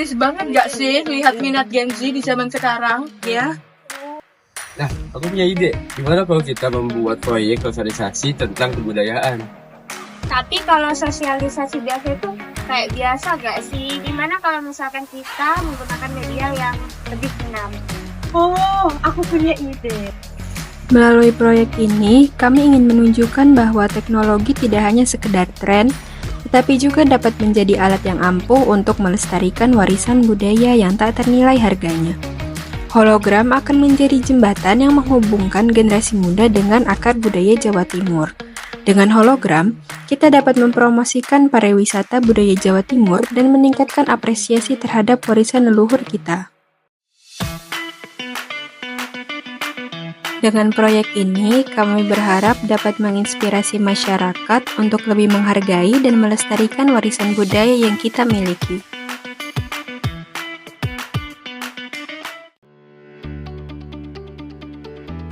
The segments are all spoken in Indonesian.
Miris banget gak sih lihat minat Gen Z di zaman sekarang, ya? Nah, aku punya ide. Gimana kalau kita membuat proyek sosialisasi tentang kebudayaan? Tapi kalau sosialisasi biasa itu kayak biasa gak sih? Gimana kalau misalkan kita menggunakan media yang lebih senam? Oh, aku punya ide. Melalui proyek ini, kami ingin menunjukkan bahwa teknologi tidak hanya sekedar tren, tetapi juga dapat menjadi alat yang ampuh untuk melestarikan warisan budaya yang tak ternilai harganya. Hologram akan menjadi jembatan yang menghubungkan generasi muda dengan akar budaya Jawa Timur. Dengan hologram, kita dapat mempromosikan pariwisata budaya Jawa Timur dan meningkatkan apresiasi terhadap warisan leluhur kita. Dengan proyek ini, kami berharap dapat menginspirasi masyarakat untuk lebih menghargai dan melestarikan warisan budaya yang kita miliki.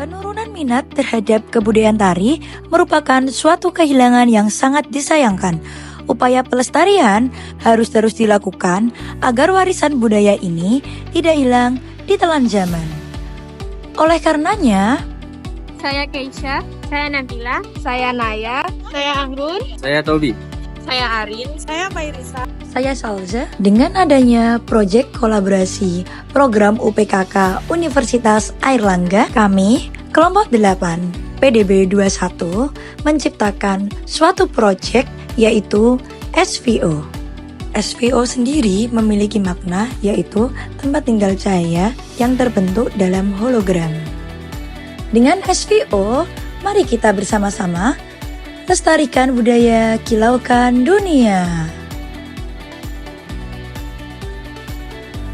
Penurunan minat terhadap kebudayaan tari merupakan suatu kehilangan yang sangat disayangkan. Upaya pelestarian harus terus dilakukan agar warisan budaya ini tidak hilang di telan zaman. Oleh karenanya, Saya Keisha, saya Nabila, saya Naya, saya Anggun, Saya Tobi. Saya Arin, saya Mairisa. saya Salza. Dengan adanya proyek kolaborasi program UPKK Universitas Airlangga, kami, kelompok 8, PDB 21, menciptakan suatu proyek yaitu SVO. SVO sendiri memiliki makna yaitu tempat tinggal cahaya yang terbentuk dalam hologram. Dengan SVO, mari kita bersama-sama lestarikan budaya, kilaukan dunia.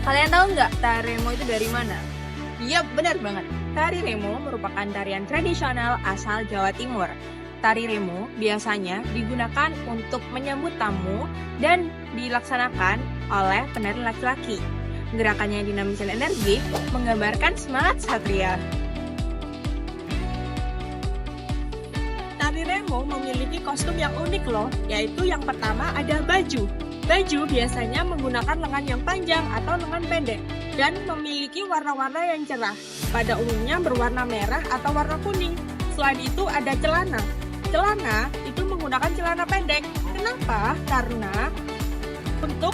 Kalian tahu nggak tari remo itu dari mana? Iya, benar banget. Tari remo merupakan tarian tradisional asal Jawa Timur. Tari remo biasanya digunakan untuk menyambut tamu dan dilaksanakan oleh penari laki-laki. Gerakannya dinamis dan energik, menggambarkan semangat satria. Tari remo memiliki kostum yang unik loh, yaitu yang pertama ada baju. Baju biasanya menggunakan lengan yang panjang atau lengan pendek dan memiliki warna-warna yang cerah. Pada umumnya berwarna merah atau warna kuning. Selain itu ada celana. Celana itu menggunakan celana pendek. Kenapa? Karena untuk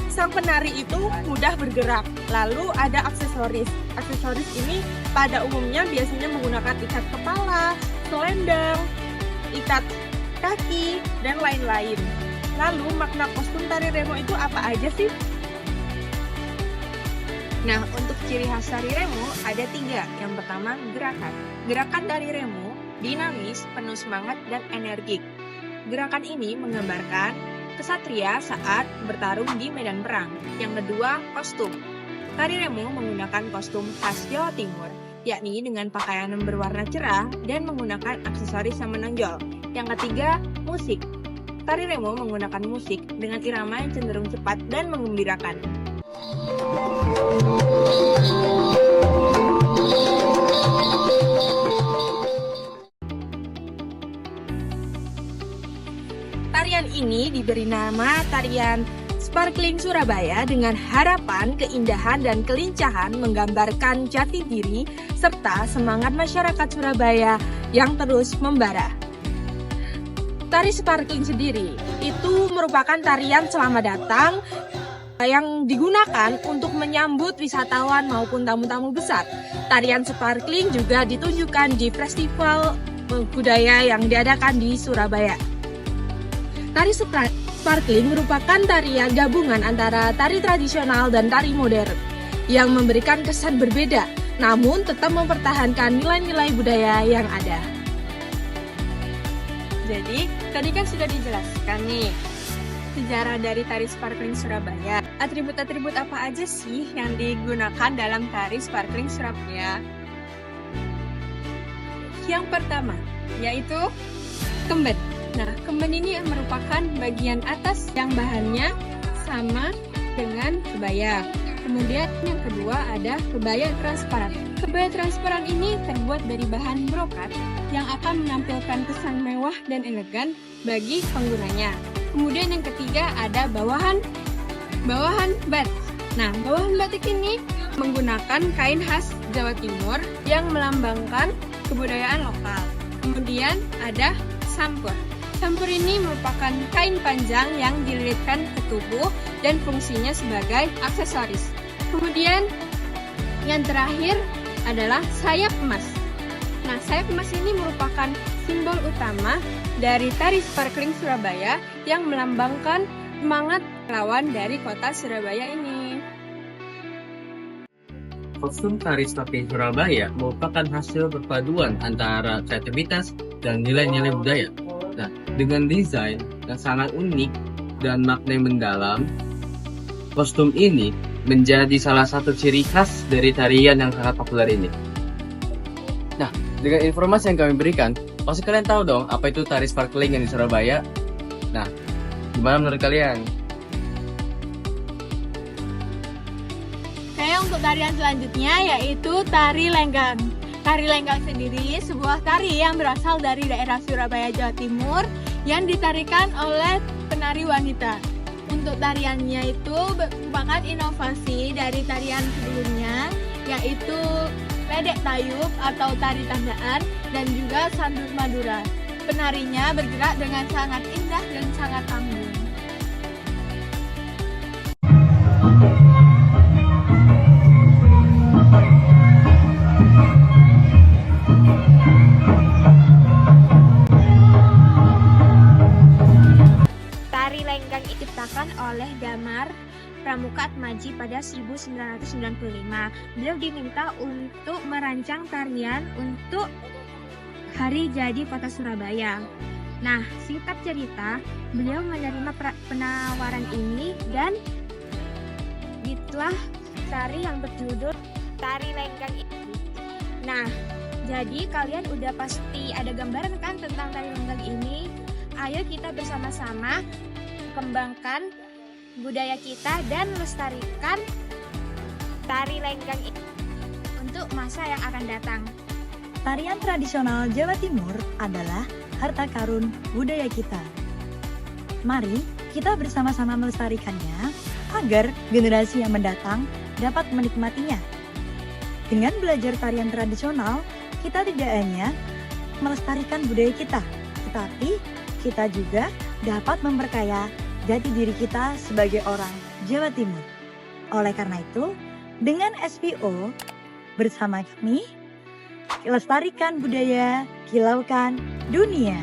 sang penari itu mudah bergerak. Lalu ada aksesoris. Aksesoris ini pada umumnya biasanya menggunakan ikat kepala, selendang, ikat kaki, dan lain-lain. Lalu makna kostum tari remo itu apa aja sih? Nah, untuk ciri khas tari remo ada 3. Yang pertama, gerakan. Gerakan tari remo dinamis, penuh semangat, dan energik. Gerakan ini menggambarkan kesatria saat bertarung di medan perang. Yang kedua, kostum. Tari remo menggunakan kostum khas Jawa Timur, yakni dengan pakaian yang berwarna cerah dan menggunakan aksesoris yang menonjol. Yang ketiga, musik. Tari remo menggunakan musik dengan irama yang cenderung cepat dan menggembirakan. Tarian ini diberi nama Tarian Sparkling Surabaya dengan harapan keindahan dan kelincahan menggambarkan jati diri serta semangat masyarakat Surabaya yang terus membara. Tari Sparkling sendiri itu merupakan tarian selamat datang yang digunakan untuk menyambut wisatawan maupun tamu-tamu besar. Tarian Sparkling juga ditunjukkan di festival budaya yang diadakan di Surabaya. Tari Sparkling merupakan tarian gabungan antara tari tradisional dan tari modern yang memberikan kesan berbeda, namun tetap mempertahankan nilai-nilai budaya yang ada. Jadi, tadi kan sudah dijelaskan nih sejarah dari tari Sparkling Surabaya. Atribut-atribut apa aja sih yang digunakan dalam tari Sparkling Surabaya? Yang pertama, yaitu kemben. Nah, kemben ini merupakan bagian atas yang bahannya sama dengan kebaya. Kemudian yang kedua ada kebaya transparan. Kebaya transparan ini terbuat dari bahan brokat yang akan menampilkan kesan mewah dan elegan bagi penggunanya. Kemudian yang ketiga ada bawahan bat. Nah, bawahan batik ini menggunakan kain khas Jawa Timur yang melambangkan kebudayaan lokal. Kemudian ada sampur. Sampur ini merupakan kain panjang yang dililitkan ke tubuh dan fungsinya sebagai aksesoris. Kemudian yang terakhir adalah sayap emas. Nah, sayap emas ini merupakan simbol utama dari tari sparkling Surabaya yang melambangkan semangat lawan dari kota Surabaya ini. Kostum tari sparkling Surabaya merupakan hasil perpaduan antara kreativitas dan nilai-nilai budaya. Nah, dengan desain yang sangat unik dan makna yang mendalam, kostum ini menjadi salah satu ciri khas dari tarian yang sangat populer ini. Nah, dengan informasi yang kami berikan, pasti kalian tahu dong apa itu tari sparkling yang di Surabaya. Nah, gimana menurut kalian? Untuk tarian selanjutnya yaitu tari lenggang. Tari lenggang sendiri sebuah tari yang berasal dari daerah Surabaya, Jawa Timur yang ditarikan oleh penari wanita. Untuk tariannya itu merupakan inovasi dari tarian sebelumnya, yaitu ledek tayub atau tari tandaan dan juga sandung Madura. Penarinya bergerak dengan sangat indah dan sangat anggun. Tari lenggang diciptakan oleh Damar Pramuka Atmaji pada 1995. Beliau diminta untuk merancang tarian untuk Hari Jadi Kota Surabaya. Nah, singkat cerita, beliau menerima penawaran ini dan itulah tari yang berjudul Tari Lenggang ini. Nah, jadi kalian udah pasti ada gambaran kan tentang tari lenggang ini? Ayo kita bersama-sama kembangkan budaya kita dan lestarikan tari lenggang ini untuk masa yang akan datang. Tarian tradisional Jawa Timur adalah harta karun budaya kita. Mari kita bersama-sama melestarikannya agar generasi yang mendatang dapat menikmatinya. Dengan belajar tarian tradisional, kita tidak hanya melestarikan budaya kita, tetapi kita juga dapat memperkaya jati diri kita sebagai orang Jawa Timur. Oleh karena itu, dengan SPO bersama kami, lestarikan budaya, kilaukan dunia.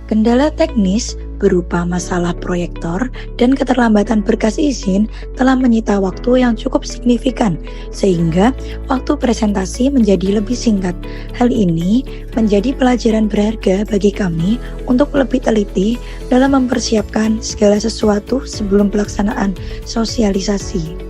Kendala teknis berupa masalah proyektor dan keterlambatan berkas izin telah menyita waktu yang cukup signifikan sehingga waktu presentasi menjadi lebih singkat. Hal ini menjadi pelajaran berharga bagi kami untuk lebih teliti dalam mempersiapkan segala sesuatu sebelum pelaksanaan sosialisasi.